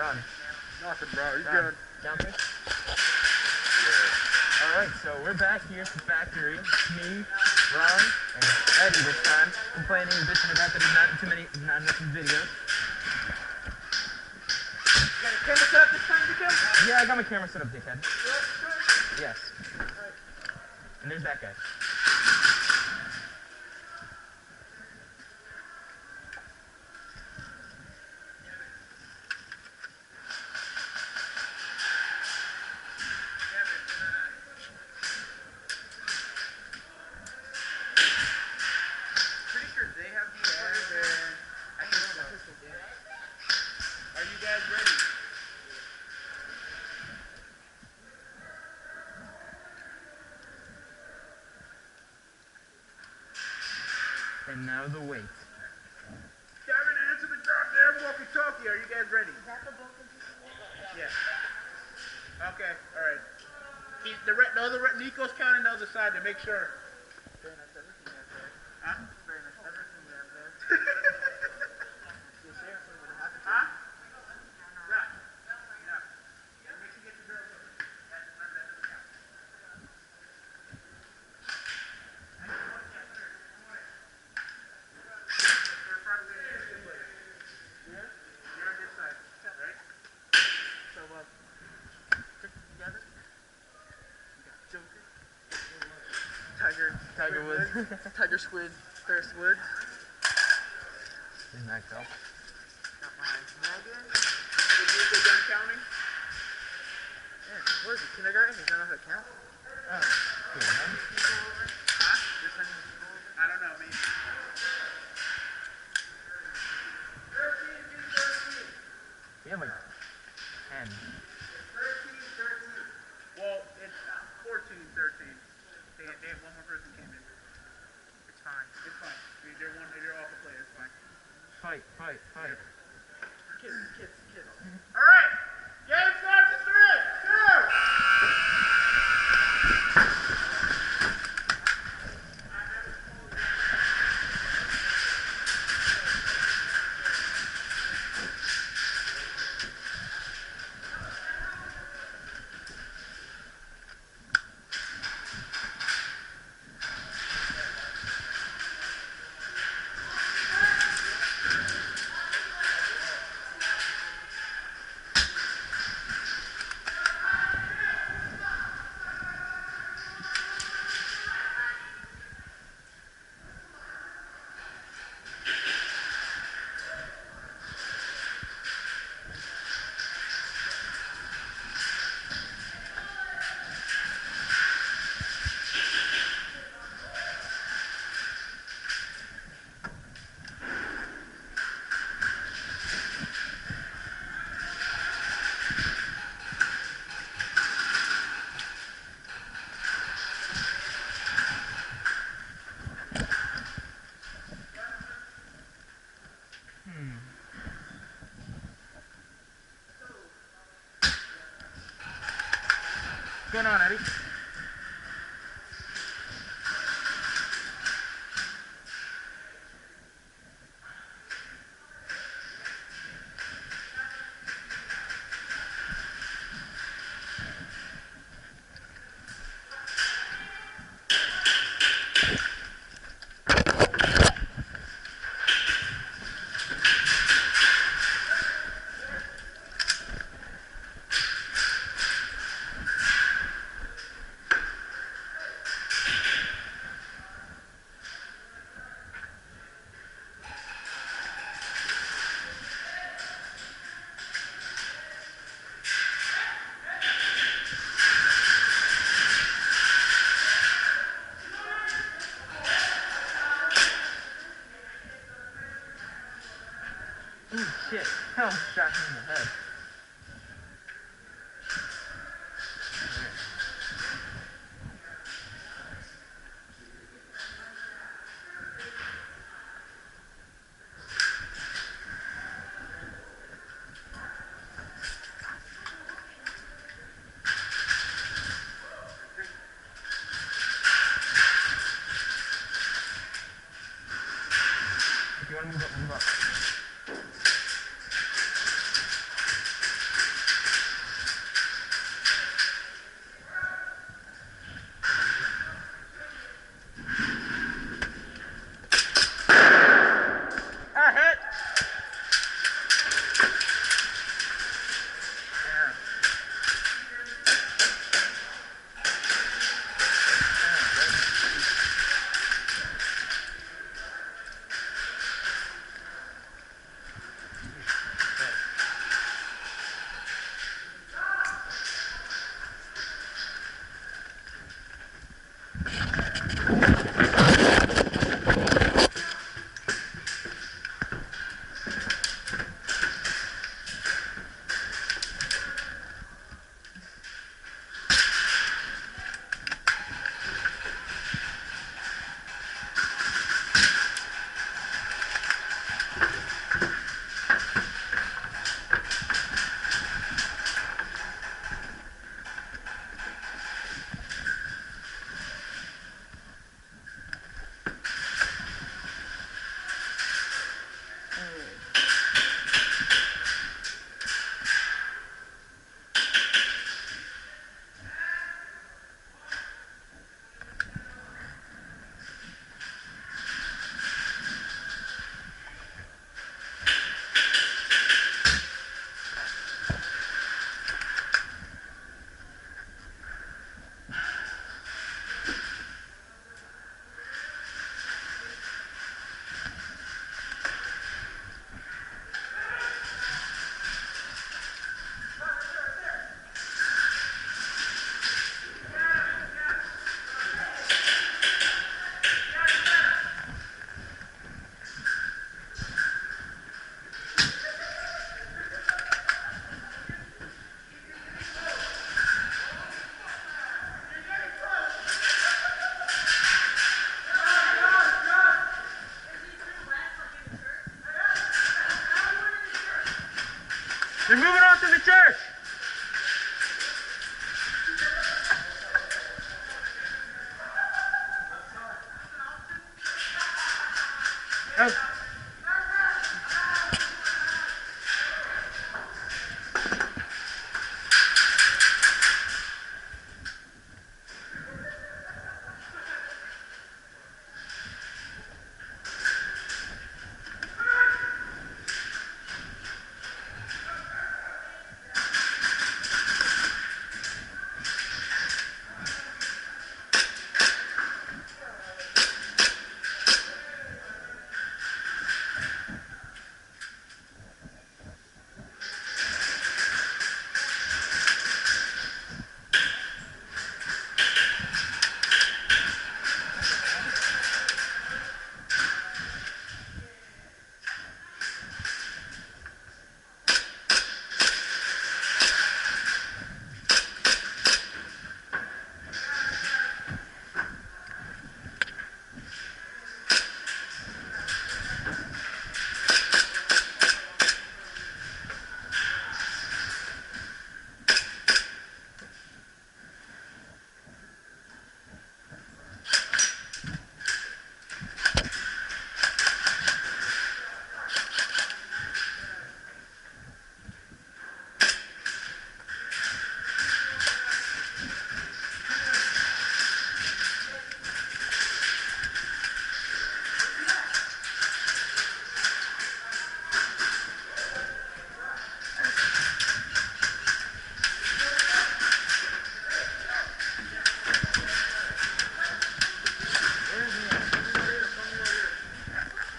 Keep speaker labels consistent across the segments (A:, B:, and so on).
A: Done.
B: Nothing, bro. You good?
A: Down fish?
B: Yeah.
A: Alright, so we're back here at the factory. Me, Ron, and Eddie this time, complaining and bitching about that there's not enough videos.
B: You got a camera set up this time, dickhead?
A: Yeah, I got my camera set up, dickhead. Yes. And there's that guy.
B: Pretty sure they have the I think so. Are you guys ready?
A: And now the wait.
B: Gavin, answer the goddamn walkie-talkie. Are you guys ready?
C: Is that the book?
B: Yeah. Okay, alright. Nico's counting the other side to make sure. Huh? Huh? Yeah. Yeah. Make sure you get the girls over. Remember that. Yeah. You're on this side, right? So, together. Joker.
A: Tiger Woods.
B: Tiger Squid. Ferris Woods.
A: Isn't that cool?
B: Got my Megan. Did you go done counting? Yeah. What is it? Kindergarten? Does that know how to count?
A: Oh, cool, man.
B: Huh? Just sending people over? I don't know, maybe. 13.
A: We have like 10.
B: 13. Well, it's 14, 13. They have one more person came in. It's fine. It's fine. They're off the play. It's fine.
A: Fight.
B: Kids. All right. Game starts in 3, 2.
A: What's going on, Eddie? Oh shit, hell shot me in the head. If you want to move up, move up. They're moving on to the church. Oh.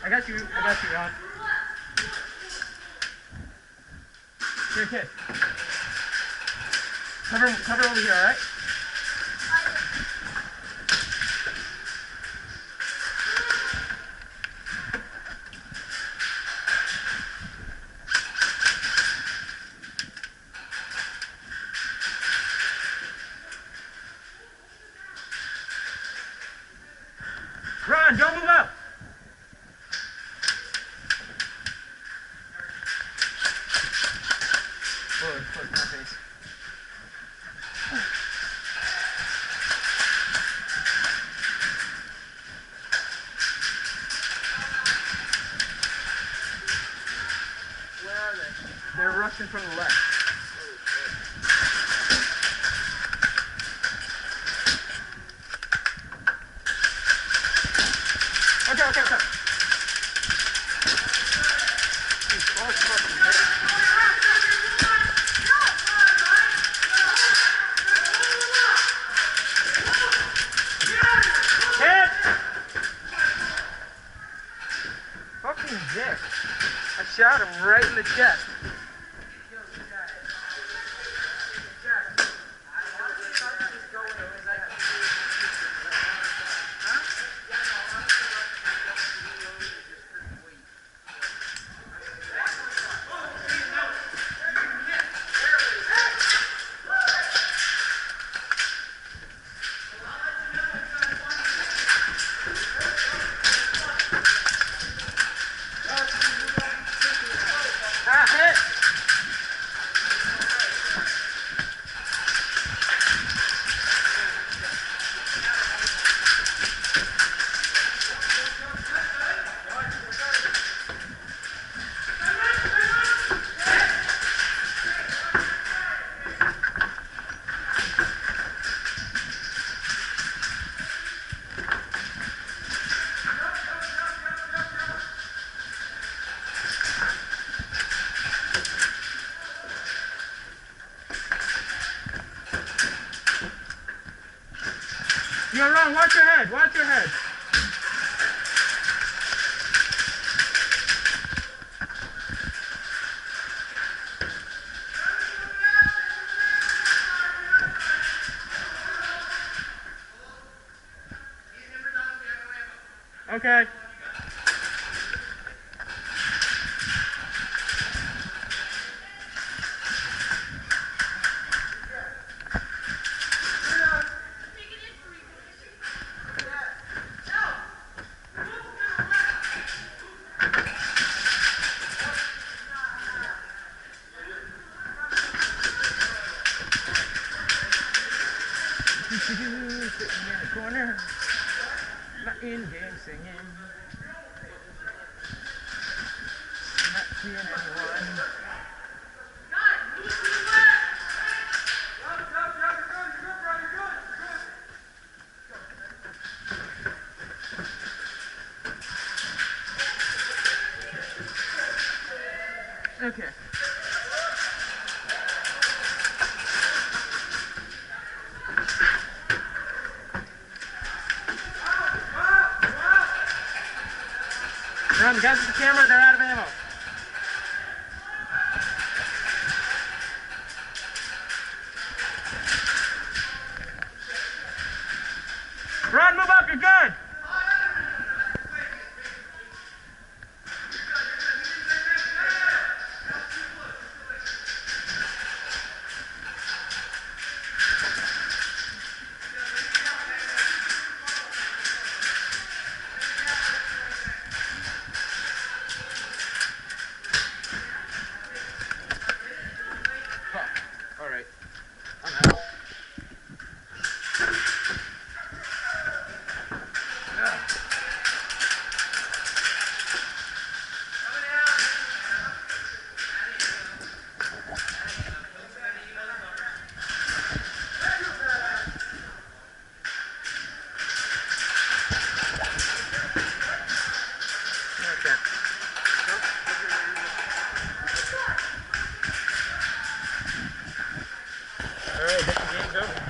A: I got you, Ron. Here, kid. Cover over here, alright? Ron, don't move up! Close my face.
B: Where are they?
A: They're rushing from the left. Okay. Hit! Fucking dick. I shot him right in the chest. Hit! You're wrong. Watch your head. Watch your head. Okay. corner. Not in-game singing. Not seeing anyone. Okay. Run, guys at the camera, they're out of ammo. Run, move up, you're good. All right, I'm out. Okay. All right, let the game's over.